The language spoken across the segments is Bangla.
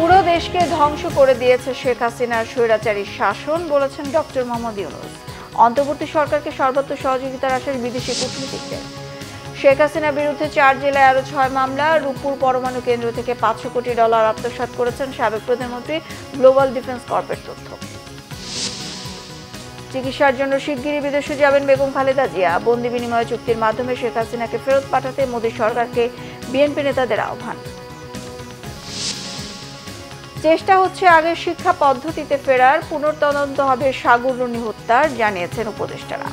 পুরো দেশকে ধ্বংস করে দিয়েছে শেখ হাসিনার স্বৈরাচারী শাসন, বলেছেন ডক্টর মোহাম্মদ ইউনূস। অন্তর্বর্তী সরকারকে সর্বত্র সহযোগিতার আশ্বাস বিদেশি কূটনীতিকদের। শেখ হাসিনার বিরুদ্ধে 4 জেলায় আরো 6 মামলা। রূপপুর পরমাণু কেন্দ্র থেকে $500 কোটি আত্মসাৎ করেছেন সাবেক প্রধানমন্ত্রী, গ্লোবাল ডিফেন্স কর্পের তথ্য। চিকিৎসার জন্য শিগগিরই বিদেশে যাবেন বেগম খালেদা জিয়া। বন্দি বিনিময় চুক্তির মাধ্যমে শেখ হাসিনাকে ফেরত পাঠাতে মোদী সরকারকে বিএনপি নেতাদের আহ্বান। চেষ্টা হচ্ছে আগের শিক্ষা পদ্ধতিতে ফেরার, পুনর্তদন্ত হবে সাগর রুনি হত্যার, জানিয়েছেন উপদেষ্টারা।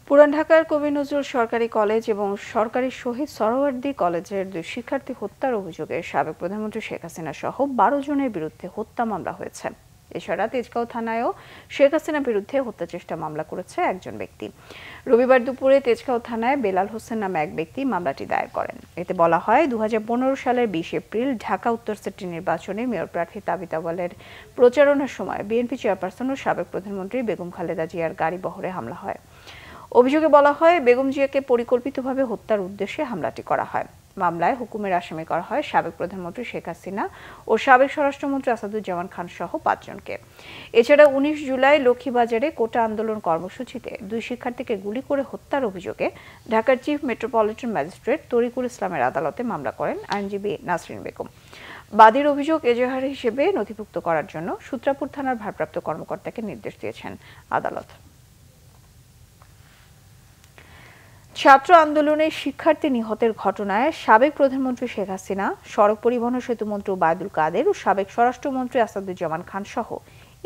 পুরান ঢাকার কবি নজরুল সরকারি কলেজ এবং সরকারি শহীদ সোহরাওয়ার্দী কলেজের 2 শিক্ষার্থী হত্যার অভিযোগে সাবেক প্রধানমন্ত্রী শেখ হাসিনা সহ 12 জনের বিরুদ্ধে হত্যা মামলা হয়েছে। এছাড়া তেজগাঁও থানায়ও শেখ হাসিনার বিরুদ্ধে হত্যা চেষ্টা মামলা করেছে একজন ব্যক্তি। রবিবার দুপুরে তেজগাঁও থানায় বেলাল হোসেন নামে এক ব্যক্তি মামলাটি দায়ের করেন। এতে বলা হয়, 2015 সালের 20 এপ্রিল ঢাকা উত্তর সিটি নির্বাচনে মেয়র প্রার্থী তাবিথ আউয়ালের প্রচারণার সময় বিএনপি চেয়ারপারসন ও সাবেক প্রধানমন্ত্রী বেগম খালেদা জিয়ার গাড়ি বহরে হামলা হয়। অভিযোগে বলা হয়, বেগম জিয়াকে পরিকল্পিতভাবে হত্যার উদ্দেশ্যে হামলাটি করা হয়। মামলায় হুকুমের আসামি করা হয় সাবেক প্রধানমন্ত্রী শেখ হাসিনা ও সাবেক স্বরাষ্ট্রমন্ত্রী আসাদুজ্জামান খান সহ 5 জনকে। এছাড়া 19 জুলাই লক্ষ্মীবাজারে কোটা আন্দোলন কর্মসূচিতে 2 শিক্ষার্থীকে গুলি করে হত্যার অভিযোগে ঢাকার চিফ মেট্রোপলিটন ম্যাজিস্ট্রেট তরিকুল ইসলামের আদালতে মামলা করেন আইনজীবী নাসরিন বেগম। বাদীর অভিযোগ এজাহার হিসেবে নথিভুক্ত করার জন্য সূত্রাপুর থানার ভারপ্রাপ্ত কর্মকর্তাকে নির্দেশ দিয়েছেন আদালত। ছাত্র আন্দোলনে শিক্ষার্থী নিহতের ঘটনায় সাবেক প্রধানমন্ত্রী শেখ হাসিনা, সড়ক পরিবহন ও সেতুমন্ত্রী ওবায়দুল কাদের ও সাবেক স্বরাষ্ট্রমন্ত্রী আসাদুজ্জামান খান সহ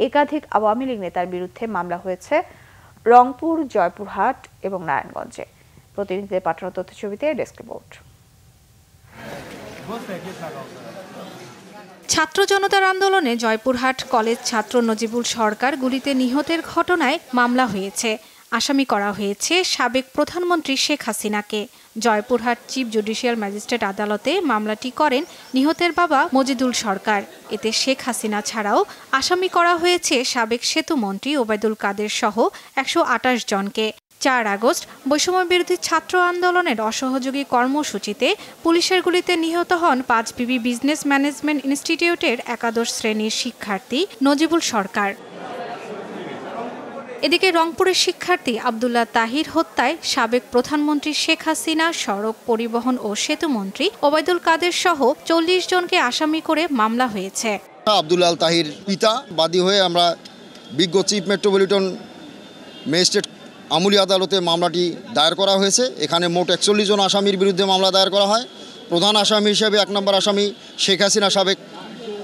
একাধিক আওয়ামী লীগ নেতার বিরুদ্ধে মামলা হয়েছে রংপুর, জয়পুরহাট এবং নারায়ণগঞ্জে। প্রতিনিধিদের পাঠানো তথ্যছবিতে ডেস্ক রিপোর্ট। ছাত্র জনতার আন্দোলনে জয়পুরহাট কলেজ ছাত্র নজিবুল সরকার গুলিতে নিহতের ঘটনায় মামলা হয়েছে। আসামি করা হয়েছে সাবেক প্রধানমন্ত্রী শেখ হাসিনাকে। জয়পুরহাট চিফ জুডিশিয়াল ম্যাজিস্ট্রেট আদালতে মামলাটি করেন নিহতের বাবা মজিদুল সরকার। এতে শেখ হাসিনা ছাড়াও আসামি করা হয়েছে সাবেক সেতুমন্ত্রী ওবায়দুল কাদের সহ 128 জনকে। 4 আগস্ট বৈষম্য বিরোধী ছাত্র আন্দোলনের অসহযোগী কর্মসূচিতে পুলিশের গুলিতে নিহত হন 5 বিজনেস ম্যানেজমেন্ট ইনস্টিটিউটের একাদশ শ্রেণীর শিক্ষার্থী নজিবুল সরকার। এদিকে রংপুরের শিক্ষার্থী আব্দুল্লাহ তাহির হত্যায় সাবেক প্রধানমন্ত্রী শেখ হাসিনা, সড়ক পরিবহন ও সেতুমন্ত্রী ওবায়দুল কাদের সহ 40 জনকে আসামি করে মামলা হয়েছে। আব্দুল্লাহ তাহির পিতা বাদী হয়ে আমরা বিজ্ঞ চিফ মেট্রোপলিটন ম্যাজিস্ট্রেট আমলি আদালতে মামলাটি দায়ের করা হয়েছে। এখানে মোট 41 জন আসামির বিরুদ্ধে মামলা দায়ের করা হয়। প্রধান আসামি হিসেবে 1 নম্বর আসামি শেখ হাসিনা, সাবেক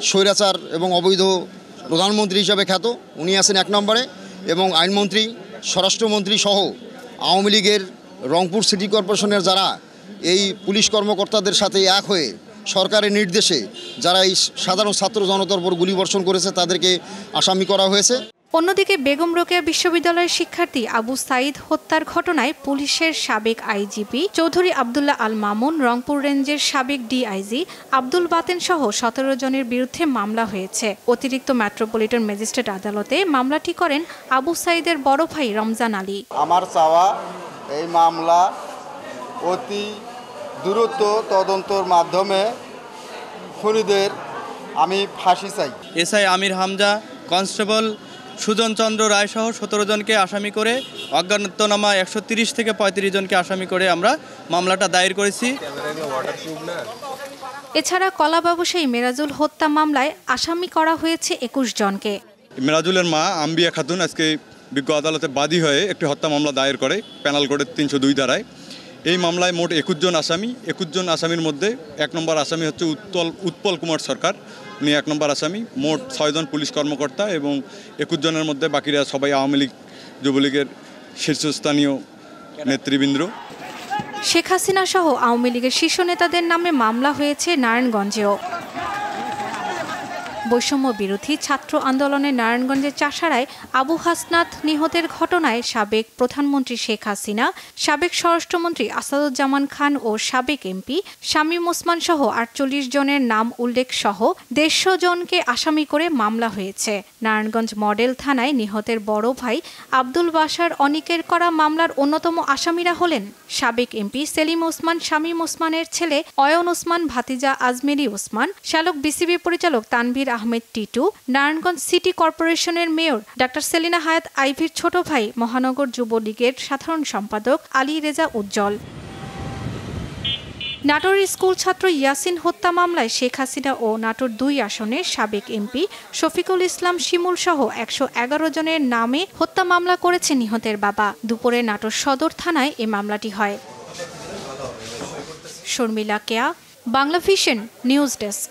স্বৈরাচার এবং অবৈধ প্রধানমন্ত্রী হিসেবে খ্যাত, উনি আছেন 1 নম্বরে, এবং আইনমন্ত্রী, স্বরাষ্ট্রমন্ত্রী সহ আওয়ামী লীগের রংপুর সিটি কর্পোরেশনের যারা এই পুলিশ কর্মকর্তাদের সাথে এক হয়ে সরকারের নির্দেশে যারা এই সাধারণ ছাত্র জনতার উপর গুলিবর্ষণ করেছে তাদেরকে আসামি করা হয়েছে। অন্যদিকে বেগম রোকেয়া বিশ্ববিদ্যালয়ের শিক্ষার্থী আবু সাইদ হত্যার ঘটনায় পুলিশের সাবেক আইজিপি চৌধুরী আব্দুল্লাহ আল মামুন, রংপুর রেঞ্জের সাবেক ডিআইজি আব্দুল বাতেন সহ 17 জনের বিরুদ্ধে মামলা হয়েছে। অতিরিক্ত মেট্রোপলিটন ম্যাজিস্ট্রেট আদালতে মামলাটি করেন আবু সাইদের বড় ভাই রমজান আলী। আমার চাওয়া এই মামলা অতি দ্রুত তদন্তর মাধ্যমে খুনিদের আমি ফাঁসি চাই। এসআই আমির হামজা, কনস্টেবল সুজন চন্দ্র রায় সহ 17 জনকে আসামি করে, অজ্ঞাতনামা 130 থেকে 35 জনকে আসামি করে আমরা মামলাটা দায়ের করেছি। এছাড়া কলা ব্যবসায়ী মেরাজুল হত্যা মামলায় আসামি করা হয়েছে 21 জনকে। মেরাজুলের মা আম্বিয়া খাতুন আজকে বিজ্ঞ আদালতে বাদী হয়ে একটি হত্যা মামলা দায়ের করে প্যানাল কোডের 302 ধারায়। এই মামলায় মোট 21 জন আসামি। 21 জন আসামির মধ্যে 1 নম্বর আসামি হচ্ছে উৎপল কুমার সরকার, উনি 1 নম্বর আসামি। মোট 6 জন পুলিশ কর্মকর্তা এবং 21 জনের মধ্যে বাকিরা সবাই আওয়ামী লীগ, যুবলীগের শীর্ষস্থানীয় নেতৃবৃন্দ। শেখ হাসিনা সহ আওয়ামী লীগের শীর্ষ নেতাদের নামে মামলা হয়েছে নারায়ণগঞ্জেও। বৈষম্য বিরোধী ছাত্র আন্দোলনে নারায়ণগঞ্জের চাষারায় আবু হাসনাত নিহতের ঘটনায় সাবেক প্রধানমন্ত্রী শেখ হাসিনা, সাবেক স্বরাষ্ট্রমন্ত্রী আসাদুজ্জামান খান ও সাবেক এমপি শামীম ওসমান সহ ৪৮ জনের নাম উল্লেখ সহ ১৫০ জনকে আসামি করে মামলা হয়েছে। নারায়ণগঞ্জ মডেল থানায় নিহতের বড় ভাই আব্দুল বাশার অনিকের করা মামলার অন্যতম আসামিরা হলেন সাবেক এমপি সেলিম ওসমান, শামীম ওসমানের ছেলে অয়ন ওসমান, ভাতিজা আজমেরি ওসমান, শালক বিসিবি পরিচালক তানভীর আহমেদ টিটু, নারায়ণগঞ্জ সিটি কর্পোরেশনের মেয়র ডাক্তার সেলিনা হায়াত আইভির ছোট ভাই, মহানগর যুবলীগের সাধারণ সম্পাদক আলী রেজা উজ্জ্বল। নাটোরের স্কুল ছাত্র ইয়াসিন হত্যা মামলায় শেখ হাসিনা ও নাটোর ২ আসনের সাবেক এমপি শফিকুল ইসলাম শিমুল সহ ১১১ জনের নামে হত্যা মামলা করেছে নিহতের বাবা। দুপুরে নাটোর সদর থানায় এ মামলাটি হয়। শর্মিলা কেয়া, বাংলা ভিশন নিউজ ডেস্ক।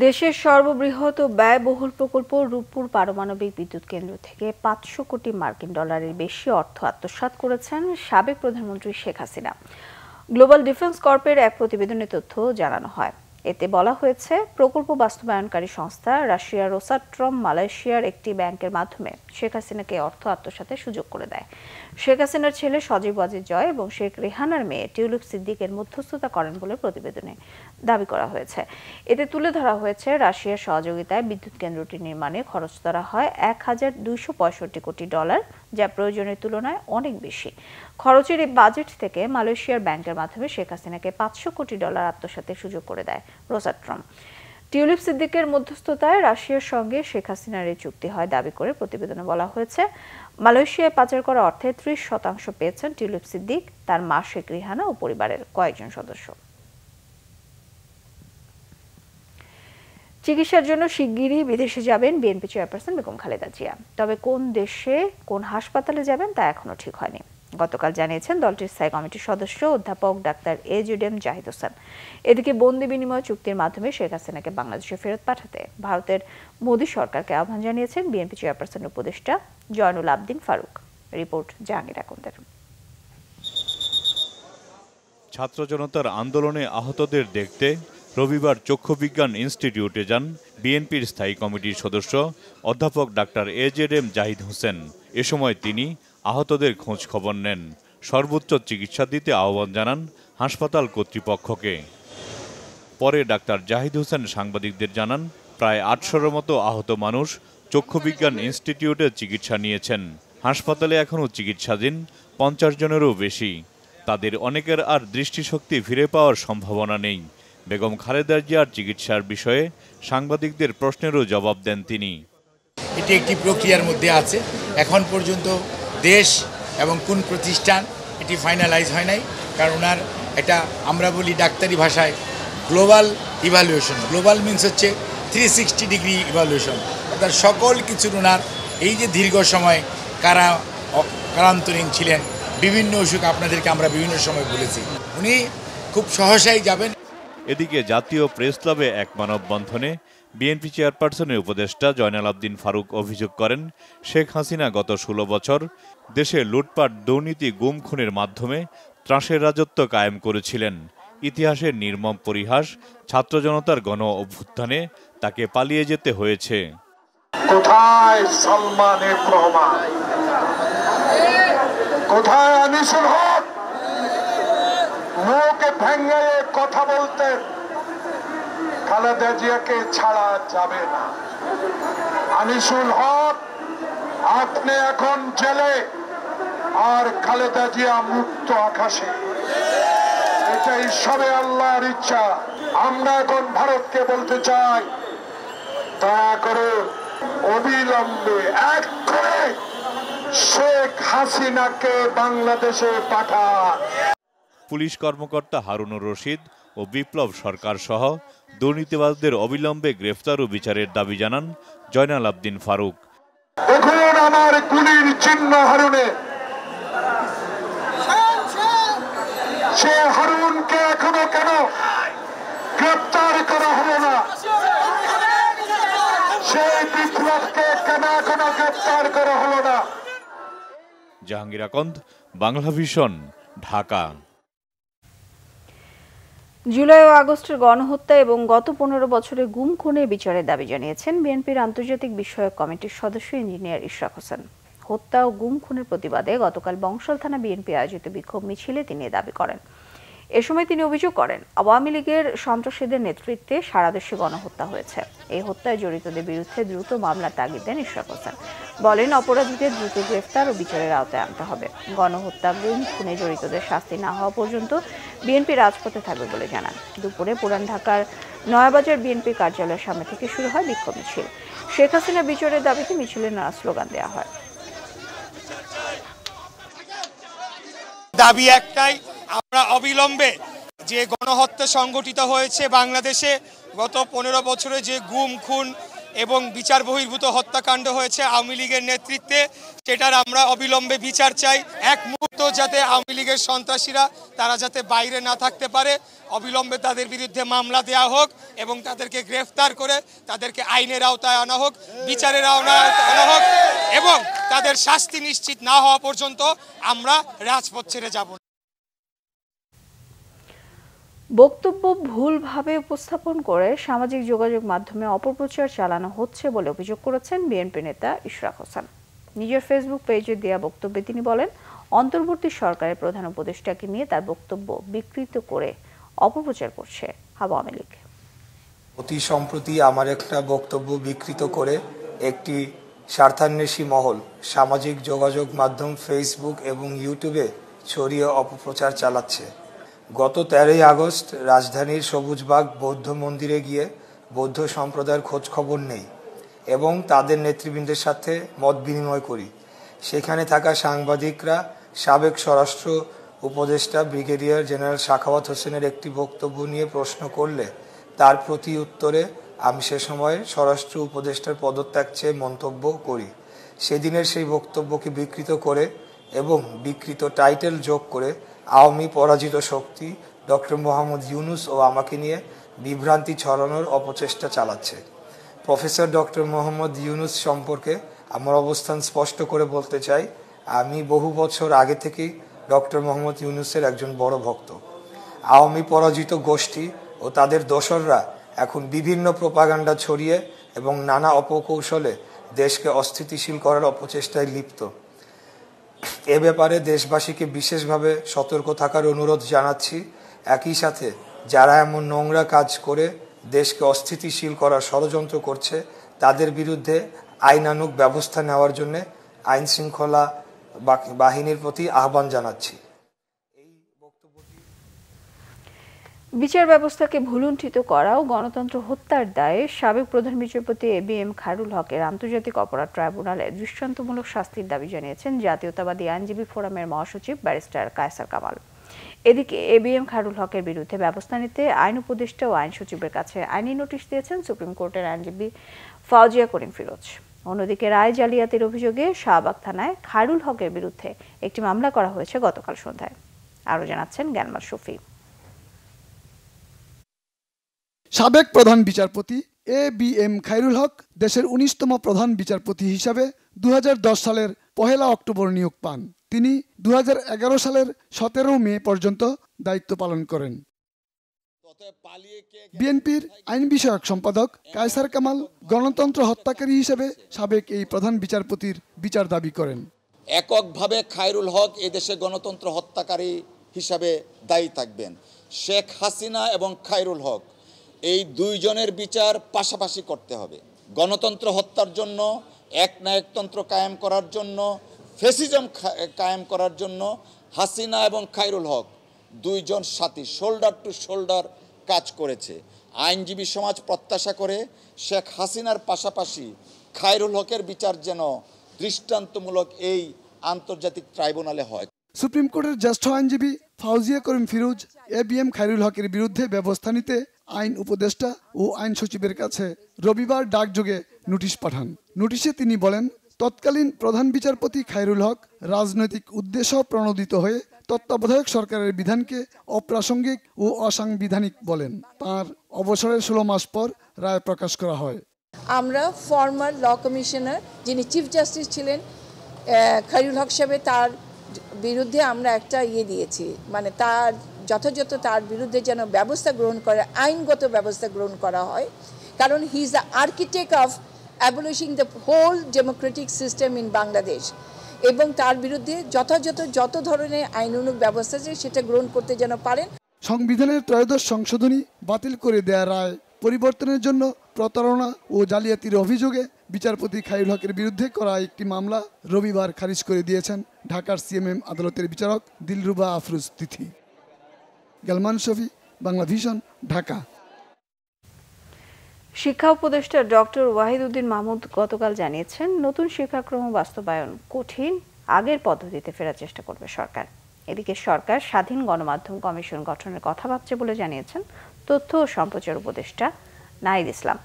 দেশের সর্ববৃহৎ ও ব্যয়বহুল প্রকল্প রূপপুর পারমাণবিক বিদ্যুৎ কেন্দ্র থেকে ৫০০ কোটি মার্কিন ডলারের বেশি অর্থ আত্মসাৎ করেছেন সাবেক প্রধানমন্ত্রী শেখ হাসিনা। গ্লোবাল ডিফেন্স কর্পের এক প্রতিবেদনে তথ্য জানানো হয়। এতে বলা হয়েছে, প্রকল্প বাস্তবায়নকারী সংস্থা রাশিয়ার রোসাট্রম মালয়েশিয়ার একটি ব্যাংকের মাধ্যমে শেখ হাসিনাকে অর্থ আত্মসাতের সুযোগ করে দেয়। শেখ হাসিনার ছেলে সজীব ওয়াজিদ জয় এবং শেখ রেহানার মেয়ে টিউলিপ সিদ্দিকের মধ্যস্থতা করেন বলে প্রতিবেদনে দাবি করা হয়েছে। এতে তুলে ধরা হয়েছে, রাশিয়ার সহযোগিতায় বিদ্যুৎ কেন্দ্রটি নির্মাণে খরচ করা হয় ১,২৬৫ কোটি ডলার, যা প্রয়োজনের তুলনায় অনেক বেশি। খরচের এই বাজেট থেকে মালয়েশিয়ার ব্যাংকের মাধ্যমে শেখ হাসিনাকে ৫০০ কোটি ডলার আত্মসাতের সুযোগ করে দেয় রোসাট্রম। টিউলিপ সিদ্দিকের মধ্যস্থতায় রাশিয়ার সঙ্গে শেখ হাসিনার এই চুক্তি হয় দাবি করে প্রতিবেদনে বলা হয়েছে, মালয়েশিয়ায় পাচার করা অর্থে ৩০% পেয়েছেন টিউলিপ সিদ্দিক, তার মা শেখ রেহানা ও পরিবারের কয়েকজন সদস্য। চিকিৎসার জন্য শিগগিরই বিদেশে যাবেন বিএনপি চেয়ারপারসন বেগম খালেদা জিয়া। তবে কোন দেশে, কোন হাসপাতালে যাবেন তা এখনো ঠিক হয়নি। গতকাল জানিয়েছেন দলটির স্থায়ী কমিটির সদস্য অধ্যাপক ডাক্তার এজেডএম জাহিদ হোসেন। এদিকে বন্দি বিনিময় চুক্তির মাধ্যমে শেখ হাসিনাকে বাংলাদেশে ফেরত পাঠাতে ভারতের মোদী সরকারকে আহ্বান জানিয়েছেন বিএনপি চেয়ারপারসনের উপদেষ্টা জয়নুল আবদিন ফারুক। রিপোর্ট জাহাঙ্গীর আকন্দের। ছাত্র জনতার আন্দোলনে আহতদের দেখতে রবিবার চক্ষু বিজ্ঞান ইনস্টিটিউটে যান বিএনপির স্থায়ী কমিটির সদস্য অধ্যাপক ডাক্তার এজেডএম জাহিদ হোসেন। এ সময় তিনি আহতদের খোঁজ খবর নেন, সর্বোচ্চ চিকিৎসা দিতে আহ্বান জানান হাসপাতাল কর্তৃপক্ষকে। পরে ডাক্তার জাহিদ হোসেন সাংবাদিকদের জানান, প্রায় ৮০০-এর মতো আহত মানুষ চক্ষু বিজ্ঞান ইনস্টিটিউটে চিকিৎসা নিয়েছেন। হাসপাতালে এখনও চিকিৎসাধীন ৫০ জনেরও বেশি। তাদের অনেকের আর দৃষ্টিশক্তি ফিরে পাওয়ার সম্ভাবনা নেই। বেগম খালেদা জিয়ার চিকিৎসার বিষয়ে সাংবাদিকদের প্রশ্নেরও জবাব দেন তিনি। এটি একটি প্রক্রিয়ার মধ্যে আছে, এখন পর্যন্ত দেশ এবং কোন প্রতিষ্ঠান এটি ফাইনালাইজ হয় নাই, কারণ ওনার এটা আমরা বলি ডাক্তারি ভাষায় গ্লোবাল ইভ্যালুয়েশন। গ্লোবাল মিনস হচ্ছে 360 ডিগ্রি ইভ্যালুয়েশন, অর্থাৎ সকল কিছুর ওনার এই যে দীর্ঘ সময় কারান্তরীণ ছিলেন, বিভিন্ন অসুখ আপনাদেরকে আমরা বিভিন্ন সময় বলেছি, উনি খুব সহসাই যাবেন। এদিকে জাতীয় প্রেস ক্লাবে এক মানববন্ধনে বিএনপি চেয়ারপারসনের উপদেষ্টা জয়নাল আবদিন ফারুক অভিযোগ করেন, শেখ হাসিনা গত ১৬ বছর দেশে লুটপাট, দুর্নীতি, গুম খুনের মাধ্যমে ত্রাসের রাজত্ব কায়েম করেছিলেন। ইতিহাসের নির্মম পরিহাস, ছাত্র জনতার গণ অভ্যুত্থানে তাকে পালিয়ে যেতে হয়েছে। কোথায় সালমান এফ রহমান, কোথায় আনিসুল হক? মুখ ভেঙে কথা বলতেন, খালেদা জিয়াকে ছাড়া যাবে না। আনিসুল হক, আপনি এখন জেলে, আর খালেদা জিয়া মুক্ত আকাশে। এটাই সবে আল্লাহর ইচ্ছা। আমরা এখন ভারতকে বলতে চাই, দয়া করে অবিলম্বে এক করে শেখ হাসিনাকে বাংলাদেশে পাঠান। পুলিশ কর্মকর্তা হারুনুর রশিদ ও বিপ্লব সরকার সহ দুর্নীতিবাজদের অবিলম্বে গ্রেফতার ও বিচারের দাবি জানান জয়নাল আবদিন ফারুক। দেখুন আমার গুলির চিহ্ন হারুনে, সে হারুনকে এখনো কেন গ্রেফতার করা হলো না? সেই বিপ্লবকে কেন এখনো গ্রেফতার করা হলো না? জাহাঙ্গীর আকন্দ, বাংলা ভিশন, ঢাকা। জুলাই ও আগস্টের গণহত্যা এবং গত 15 বছরের গুম খুনের বিচারের দাবি জানিয়েছেন বিএনপির আন্তর্জাতিক বিষয়ক কমিটির সদস্য ইঞ্জিনিয়ার ইশরাক হোসেন। হত্যা ও গুম খুনের প্রতিবাদে গতকাল বংশাল থানা বিএনপি আয়োজিত বিক্ষোভ মিছিলে তিনি দাবি করেন। এ সময় তিনি অভিযোগ করেন, আওয়ামী লীগের সন্ত্রাসীদের নেতৃত্বে সারা দেশে গণহত্যা হয়েছে। এই হত্যায় জড়িতদের বিরুদ্ধে দ্রুত মামলার তাগিদ দেন ইশরাক হোসেন। বলেন, অপরাধীদের দ্রুত গ্রেফতার ও বিচারের আওতায় আনতে হবে। গণহত্যা, গুম খুনে জড়িতদের শাস্তি না হওয়া পর্যন্ত বিএনপি রাজপথে থাকবে বলে জানান। দুপুরে পুরান ঢাকার নয়াবাজার বিএনপি কার্যালয়ের সামনে থেকে শুরু হয় বিক্ষোভ মিছিল। শেখ হাসিনা বিচারের দাবিতে মিছিলে নানা স্লোগান দেওয়া হয়। দাবি একটাই, আমরা অবিলম্বে যে গণহত্যা সংগঠিত হয়েছে বাংলাদেশে গত 15 বছরে যে গুম খুন এবং বিচার বহির্ভূত হত্যাকাণ্ড হয়েছে আওয়ামী লীগের নেতৃত্বে, সেটার আমরা অবিলম্বে বিচার চাই। এক মুহূর্ত যাতে আওয়ামী লীগের সন্ত্রাসীরা তারা যাতে বাইরে না থাকতে পারে, অবিলম্বে তাদের বিরুদ্ধে মামলা দেওয়া হোক এবং তাদেরকে গ্রেফতার করে তাদেরকে আইনের আওতায় আনা হোক, বিচারের আওতায় আনা হোক এবং তাদের শাস্তি নিশ্চিত না হওয়া পর্যন্ত আমরা রাজপথ ছেড়ে যাব না। বক্তব্য ভুলভাবে উপস্থাপন করে সামাজিক যোগাযোগ মাধ্যমে অপপ্রচার চালানো হচ্ছে বলে অভিযোগ করেছেন বিএনপি নেতা ইশরাক হোসেন। নিজের ফেসবুক পেজে দেওয়া বক্তব্যে তিনি বলেন, অন্তর্বর্তী সরকারের প্রধান উপদেষ্টাকে নিয়ে তার বক্তব্য বিকৃত করে অপপ্রচার করছে আওয়ামী লীগ। অতি সম্প্রতি আমার একটা বক্তব্য বিকৃত করে একটি স্বার্থান্বেষী মহল সামাজিক যোগাযোগ মাধ্যম ফেসবুক এবং ইউটিউবে ছড়িয়ে অপপ্রচার চালাচ্ছে। গত 13ই আগস্ট রাজধানীর সবুজবাগ বৌদ্ধ মন্দিরে গিয়ে বৌদ্ধ সম্প্রদায়ের খোঁজ খবর নেই এবং তাদের নেতৃবৃন্দের সাথে মত বিনিময় করি। সেখানে থাকা সাংবাদিকরা সাবেক স্বরাষ্ট্র উপদেষ্টা ব্রিগেডিয়ার জেনারেল সাখাওয়াত হোসেনের একটি বক্তব্য নিয়ে প্রশ্ন করলে তার প্রতি উত্তরে আমি সে সময় স্বরাষ্ট্র উপদেষ্টার পদত্যাগ চেয়ে মন্তব্য করি। সেদিনের সেই বক্তব্যকে বিকৃত করে এবং বিকৃত টাইটেল যোগ করে আওয়ামী পরাজিত শক্তি ডক্টর মোহাম্মদ ইউনূস ও আমাকে নিয়ে বিভ্রান্তি ছড়ানোর অপচেষ্টা চালাচ্ছে। প্রফেসর ডক্টর মোহাম্মদ ইউনূস সম্পর্কে আমার অবস্থান স্পষ্ট করে বলতে চাই, আমি বহু বছর আগে থেকেই ডক্টর মোহাম্মদ ইউনূসের একজন বড় ভক্ত। আওয়ামী পরাজিত গোষ্ঠী ও তাদের দোসররা এখন বিভিন্ন প্রোপাগান্ডা ছড়িয়ে এবং নানা অপকৌশলে দেশকে অস্থিতিশীল করার অপচেষ্টায় লিপ্ত। এ ব্যাপারে দেশবাসীকে বিশেষভাবে সতর্ক থাকার অনুরোধ জানাচ্ছি। একই সাথে যারা এমন নোংরা কাজ করে দেশকে অস্থিতিশীল করার ষড়যন্ত্র করছে তাদের বিরুদ্ধে আইনানুগ ব্যবস্থা নেওয়ার জন্য আইন শৃঙ্খলা বাহিনীর প্রতি আহ্বান জানাচ্ছি। বিচার ব্যবস্থাকে ভুলুণ্ঠিত করা ও গণতন্ত্র হত্যার দায়ে সাবেক প্রধান বিচারপতি এবিএম খায়রুল হকের আন্তর্জাতিক অপরাধ ট্রাইব্যুনালে দৃষ্টান্তমূলক শাস্তির দাবি জানিয়েছেন জাতীয়তাবাদী আইনজীবী ফোরামের মহাসচিব ব্যারিস্টার কায়সার কামাল। এদিকে এবিএম খায়রুল হকের বিরুদ্ধে ব্যবস্থা নিতে আইন উপদেষ্টা ও আইন সচিবের কাছে আইনি নোটিশ দিয়েছেন সুপ্রিম কোর্টের আইনজীবী ফাউজিয়া করিম ফিরোজ। অন্যদিকে রায় জালিয়াতির অভিযোগে শাহবাগ থানায় খায়রুল হকের বিরুদ্ধে একটি মামলা করা হয়েছে গতকাল সন্ধ্যায়। আরও জানাচ্ছেন জ্ঞানমাল শফি। সাবেক প্রধান বিচারপতি এবিএম খায়রুল হক দেশের 19তম প্রধান বিচারপতি হিসাবে 2010 সালের 1 অক্টোবর নিয়োগ পান। তিনি 2011 সালের 17 মে পর্যন্ত দায়িত্ব পালন করেন। বিএনপির আইন বিষয়ক সম্পাদক কায়সার কামাল গণতন্ত্র হত্যাকারী হিসেবে সাবেক এই প্রধান বিচারপতির বিচার দাবি করেন। এককভাবে খায়রুল হক এদেশে গণতন্ত্র হত্যাকারী হিসাবে দায়ী থাকবেন। শেখ হাসিনা এবং খায়রুল হক এই দুইজনের বিচার পাশাপাশি করতে হবে। গণতন্ত্র হত্যার জন্য, একনায়কতন্ত্র কায়েম করার জন্য, ফ্যাসিজম কায়েম করার জন্য হাসিনা এবং খায়রুল হক দুইজন সাথী শোল্ডার টু শোল্ডার কাজ করেছে। আইনজীবী সমাজ প্রত্যাশা করে শেখ হাসিনার পাশাপাশি খায়রুল হকের বিচার যেন দৃষ্টান্তমূলক এই আন্তর্জাতিক ট্রাইব্যুনালে হয়। সুপ্রিম কোর্টের জ্যেষ্ঠ আইনজীবী ফাউজিয়া করিম ফিরোজ এবিএম খায়রুল হকের বিরুদ্ধে ব্যবস্থা নিতে আইন উপদেষ্টা ও আইন সচিবের কাছে রবিবার ডাকযোগে নোটিশ পাঠান। নোটিশে তিনি বলেন, তৎকালীন প্রধান বিচারপতি খায়রুল হক রাজনৈতিক উদ্দেশ্য প্রণোদিত হয়ে তত্ত্বাবধায়ক সরকারের বিধানকে অপ্রাসঙ্গিক ও অসাংবিধানিক বলেন। তার অবসরের 16 মাস পর রায় প্রকাশ করা হয়। আমরা ফর্মার ল কমিশনার যিনি চিফ জাস্টিস ছিলেন খায়রুল হক সাহেব, তার বিরুদ্ধে আমরা একটা দিয়েছি, মানে তার যথাযথ তার বিরুদ্ধে যেন ব্যবস্থা গ্রহণ করে, আইনগত ব্যবস্থা গ্রহণ করা হয়, কারণ he is the architect of abolishing the whole democratic system in Bangladesh, এবং তার বিরুদ্ধে যথাযথ যত ধরনের আইনানুগ ব্যবস্থা আছে সেটা গ্রহণ করতে যেন পারেন। সংবিধানের 13শ সংশোধনী বাতিল করে দেয়া রায় পরিবর্তনের জন্য প্রতারণা ও জালিয়াতির অভিযোগে বিচারপতি খায়রুল হকের বিরুদ্ধে করা একটি মামলা রবিবার খারিজ করে দিয়েছেন ঢাকার সিএমএম আদালতের বিচারক দিলরুবা আফরোজ তিথি। গালমান শফি, বাংলা ভিশন, ঢাকা। শিক্ষা উপদেষ্টা ডক্টর ওয়াহিদউদ্দিন মাহমুদ গতকাল জানিয়েছেন, নতুন শিক্ষাক্রম বাস্তবায়ন কঠিন, আগের পদ্ধতিতে ফেরার চেষ্টা করবে সরকার। এদিকে সরকার স্বাধীন গণমাধ্যম কমিশন গঠনের কথা ভাবছে বলে জানিয়েছেন তথ্য ও সম্প্রচার উপদেষ্টা নাহিদ ইসলাম।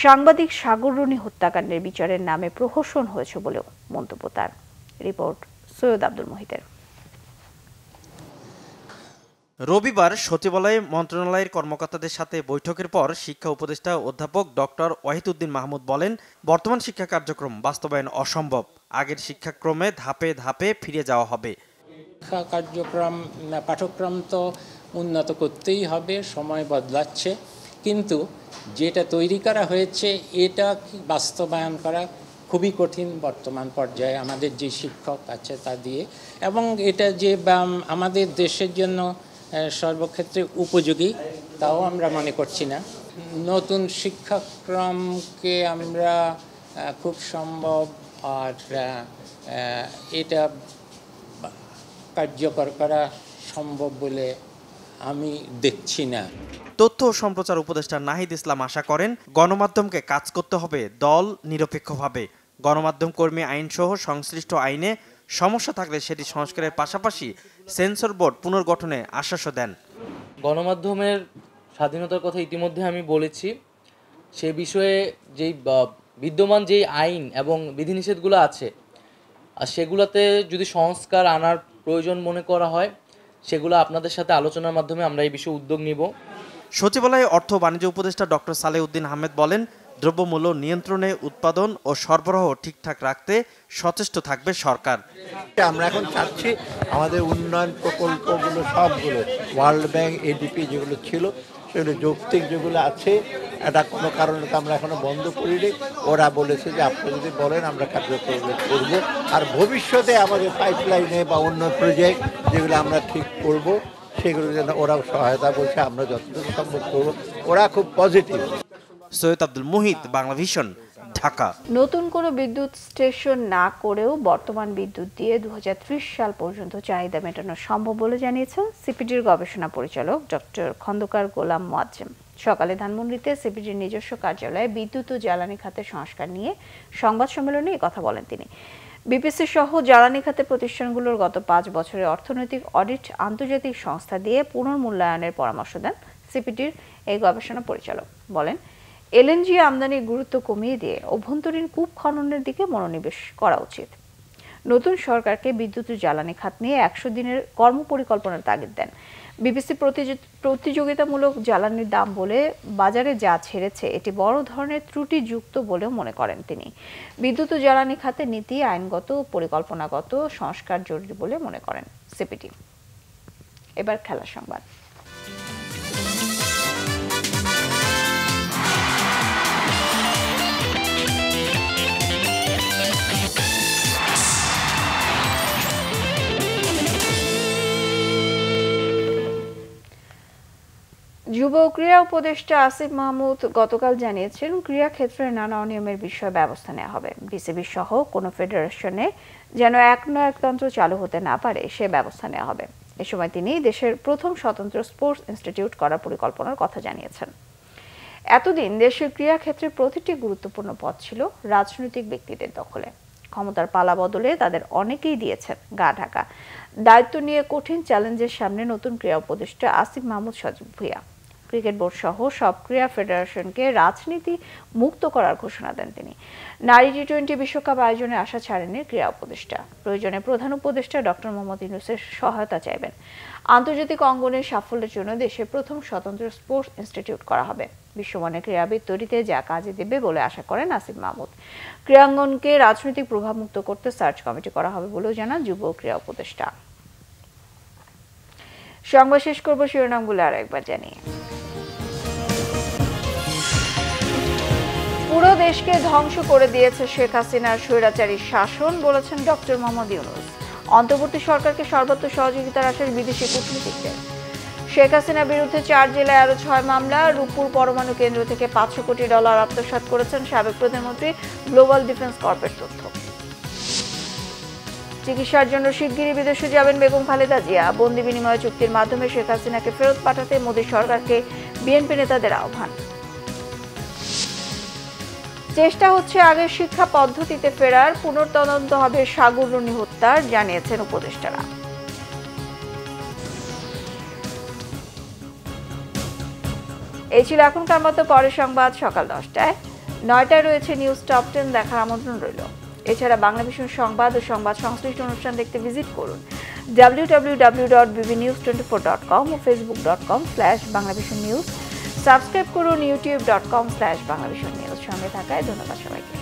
সাংবাদিক সাগর রুনি হত্যাকাণ্ডের বিচারের নামে প্রহসন হয়েছে বলেও মন্তব্য তার। রিপোর্ট সৈয়দ আব্দুল মুহিতের। রবিবার সচিবালয়ে মন্ত্রণালয়ের কর্মকর্তাদের সাথে বৈঠকের পর শিক্ষা উপদেষ্টা অধ্যাপক ডক্টর ওয়াহিদউদ্দিন মাহমুদ বলেন, বর্তমান শিক্ষা কার্যক্রম বাস্তবায়ন অসম্ভব, আগের শিক্ষাক্রমে ধাপে ধাপে ফিরে যাওয়া হবে। শিক্ষা কার্যক্রম পাঠ্যক্রম তো উন্নত করতেই হবে, সময় বদলাচ্ছে, কিন্তু যেটা তৈরি করা হয়েছে এটা বাস্তবায়ন করা খুবই কঠিন বর্তমান পর্যায়ে আমাদের যে শিক্ষক আছে তা দিয়ে, এবং এটা যে আমাদের দেশের জন্য সর্বক্ষেত্রে উপযোগী তাও আমরা মনে করছি না। নতুন শিক্ষাক্রমকে আমরা খুব সম্ভব আর এটা কার্যকর করা সম্ভব বলে আমি দেখছি না। তথ্য ও সম্প্রচার উপদেষ্টা নাহিদ ইসলাম আশা করেন, গণমাধ্যমকে কাজ করতে হবে দল নিরপেক্ষভাবে। গণমাধ্যম কর্মী আইন সহ সংশ্লিষ্ট আইনে সমস্যা থাকলে সেটি সংস্কারের পাশাপাশি সেন্সর বোর্ড পুনর্গঠনে আশ্বাসও দেন। গণমাধ্যমের স্বাধীনতার কথা ইতিমধ্যে আমি বলেছি, সে বিষয়ে যেই বিদ্যমান যেই আইন এবং বিধিনিষেধগুলো আছে সেগুলোতে যদি সংস্কার আনার প্রয়োজন মনে করা হয়, সেগুলো আপনাদের সাথে আলোচনার মাধ্যমে আমরা এই বিষয়ে উদ্যোগ নিব। সচিবালয়ে অর্থ বাণিজ্য উপদেষ্টা ডক্টর সালেউদ্দিন আহমেদ বলেন, দ্রব্যমূল্য নিয়ন্ত্রণে উৎপাদন ও সরবরাহ ঠিকঠাক রাখতে সচেষ্ট থাকবে সরকার। আমরা এখন চাচ্ছি আমাদের উন্নয়ন প্রকল্পগুলো সবগুলো ওয়ার্ল্ড ব্যাংক, এডিপি যেগুলো ছিল সেগুলো যৌক্তিক যেগুলো আছে, এটা কোনো কারণে তো আমরা এখনো বন্ধ করিনি। ওরা বলেছে যে আপনি যদি বলেন আমরা কার্যক্রম করব, আর ভবিষ্যতে আমাদের পাইপলাইনে বা অন্য প্রজেক্ট যেগুলো আমরা ঠিক করব সেগুলো যেন ওরাও সহায়তা বলছে, আমরা যতটুকু সম্ভব করব। ওরা খুব পজিটিভ। সৈয়দ আব্দুল মুহিত, বাংলা ভিশন, ঢাকা। নতুন কোনো বিদ্যুৎ স্টেশন না করেও বর্তমান বিদ্যুৎ দিয়ে 2030 সাল পর্যন্ত চাহিদা মেটানো সম্ভব বলে জানিয়েছেন সিপিডির গবেষণা পরিচালক ডক্টর খন্দকার গোলাম মোয়াজ্জেম। সকালে ধানমন্ডিতে সিপিডির নিজস্ব কার্যালয়ে বিদ্যুৎ ও জ্বালানি খাতের সংস্কার নিয়ে সংবাদ সম্মেলনে এই কথা বলেন তিনি। বিপিসি সহ জ্বালানি খাতের প্রতিষ্ঠানগুলোর গত 5 বছরের অর্থনৈতিক অডিট আন্তর্জাতিক সংস্থা দিয়ে পুনর্মূল্যায়নের পরামর্শ দেন সিপিডির এই গবেষণা পরিচালক। বলেন, এলএনজি আমদানির গুরুত্ব কমিয়ে দিয়ে অভ্যন্তরীণ কূপ খননের দিকে মনোনিবেশ করা উচিত। নতুন সরকারকে বিদ্যুৎ ও জ্বালানি খাত নিয়ে 100 দিনের কর্মপরিকল্পনার তাগিদ দেন। বিপিসি প্রতিযোগিতামূলক জ্বালানির দাম বলে বাজারে যা ছেড়েছে এটি বড় ধরনের ত্রুটিযুক্ত বলেও মনে করেন তিনি। বিদ্যুৎ ও জ্বালানি খাতে নীতি, আইনগত ও পরিকল্পনাগত সংস্কার জরুরি বলে মনে করেন সিপিডি। এবার খেলার সংবাদ। যুব ক্রীড়া উপদেষ্টা আসিফ মাহমুদ গতকাল জানিয়েছেন, ক্রীড়া ক্ষেত্রে নানা অনিয়মের বিষয়ে ব্যবস্থা নেওয়া হবে। বিসিবি সহ কোনো ফেডারেশনে যেন একনায়কতন্ত্র চালু হতে না পারে সে ব্যবস্থা নেওয়া হবে। এ সময় তিনি দেশের প্রথম স্বতন্ত্র স্পোর্টস ইনস্টিটিউট করার পরিকল্পনার কথা জানিয়েছেন। এতদিন দেশের ক্রীড়া ক্ষেত্রে প্রতিটি গুরুত্বপূর্ণ পদ ছিল রাজনৈতিক ব্যক্তিদের দখলে। ক্ষমতার পালা বদলে তাদের অনেকেই দিয়েছেন গা ঢাকা। দায়িত্ব নিয়ে কঠিন চ্যালেঞ্জের সামনে নতুন ক্রীড়া উপদেষ্টা আসিফ মাহমুদ সজীব ভুঁইয়া ক্রিকেট বোর্ড সহ সব ক্রীড়া ফেডারেশনকে রাজনীতি মুক্ত করার ঘোষণা দেন তিনি। নারী টি-20 বিশ্বকাপ আয়োজনে আশা ছাড়েননি ক্রীড়া উপদেষ্টা। প্রয়োজনে প্রধান উপদেষ্টা ডক্টর মোহাম্মদ ইউনূসের সহায়তা চাইবেন। আন্তর্জাতিক অঙ্গনের সাফল্যের জন্য দেশের প্রথম স্বতন্ত্র স্পোর্টস ইনস্টিটিউট করা হবে। বিশ্বমানের ক্রীড়াবিদ তৈরিতে যা কাজে দেবে বলে আশা করেন আসিফ মাহমুদ। ক্রীড়াঙ্গনকে রাজনৈতিক প্রভাবমুক্ত করতে সার্চ কমিটি করা হবে বলেও জানান যুব ক্রীড়া উপদেষ্টা। সংবাদ শেষ করব শিরোনামগুলো আরেকবার জানিয়ে। পুরো দেশকে ধ্বংস করে দিয়েছে শেখ হাসিনার স্বৈরাচারী শাসন, বলেছেন ডক্টর মোহাম্মদ ইউনূস। অন্তর্বর্তী সরকারকে সর্বত্র সহযোগিতার আশ্বাস বিদেশি কূটনীতিকদের। শেখ হাসিনার বিরুদ্ধে 4 জেলায় আরো 6 মামলা। রূপপুর পরমাণু কেন্দ্র থেকে $500 কোটি আত্মসাৎ করেছেন সাবেক প্রধানমন্ত্রী, গ্লোবাল ডিফেন্স কর্পের তথ্য। চিকিৎসার জন্য শিগগিরই বিদেশে যাবেন বেগম খালেদা জিয়া। বন্দি বিনিময় চুক্তির মাধ্যমে শেখ হাসিনাকে ফেরত পাঠাতে মোদী সরকারকে বিএনপি নেতাদের আহ্বান। চেষ্টা হচ্ছে আগের শিক্ষা পদ্ধতিতে ফেরার, পুনর্তদন্ত হবে সাগর রুনি হত্যার, জানিয়েছেন উপদেষ্টারা। এই ছিল এখনকার মতো। পরের সংবাদ সকাল 10টায়। 9টায় রয়েছে নিউজ টপ 10, দেখার আমন্ত্রণ রইল। এছাড়া বাংলাভিশন সংবাদ ও সংবাদ সংশ্লিষ্ট অনুষ্ঠান দেখতে ভিজিট করুন www.bbnews24.com ও facebook.com/banglavisionnews। সাবস্ক্রাইব করুন youtube.com/banglavisionnews। সঙ্গে থাকায় ধন্যবাদ সবাইকে।